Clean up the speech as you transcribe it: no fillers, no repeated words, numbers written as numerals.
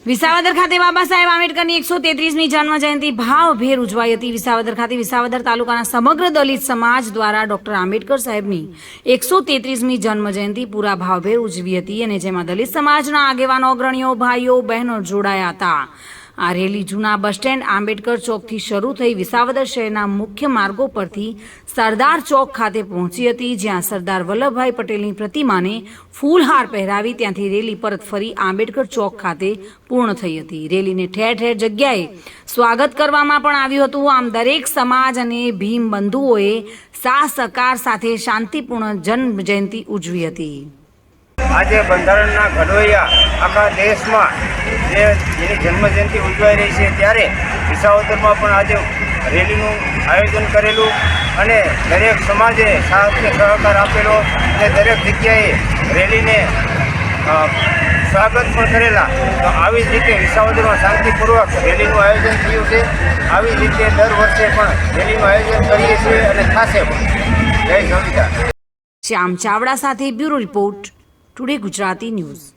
વિસાવદર ખાતે બાબા સાહેબ આંબેડકરની 133મી જન્મ જયંતિ ભાવભેર ઉજવાઈ હતી। વિસાવદર ખાતે વિસાવદર તાલુકાના સમગ્ર દલિત સમાજ દ્વારા ડોક્ટર આંબેડકર સાહેબની 133મી જન્મ જયંતિ પૂરા ભાવભેર ઉજવી હતી અને જેમાં દલિત સમાજના આગેવાનો, અગ્રણીઓ, ભાઈઓ, બહેનો જોડાયા હતા। આ રેલી જૂના બસ સ્ટેન્ડ આંબેડકર ચોકથી શરૂ થઈ વિસાવદર શહેરના મુખ્ય માર્ગો પરથી સરદાર ચોક ખાતે પહોંચી હતી, જ્યાં સરદાર વલ્લભભાઈ પટેલની પ્રતિમાને ફૂલહાર પહેરાવી ત્યાંથી રેલી પરત ફરી આંબેડકર ચોક ખાતે પૂર્ણ થઈ હતી। રેલીને ઠેર ઠેર જગ્યાએ સ્વાગત કરવામાં પણ આવ્યું હતું। આમ દરેક સમાજ અને ભીમ બંધુઓએ સાથ સહકાર સાથે શાંતિપૂર્ણ જન્મ જયંતિ ઉજવી હતી। આજે બંધારણના ઘડવૈયા આખા દેશમાં જેની જન્મજયંતિ ઉજવાઈ રહી છે ત્યારે વિસાવદરમાં પણ આજે રેલીનું આયોજન કરેલું અને દરેક સમાજે સાથ સહકાર આપેલો અને દરેક જગ્યાએ રેલીને સ્વાગત પણ કરેલા। તો આવી જ રીતે વિસાવદરમાં શાંતિપૂર્વક રેલીનું આયોજન થયું છે। આવી જ રીતે દર વર્ષે પણ રેલીનું આયોજન કરીએ છીએ અને થશે પણ। જય સંવિધાન। શ્યામ ચાવડા સાથે bureau report, today Gujarati news.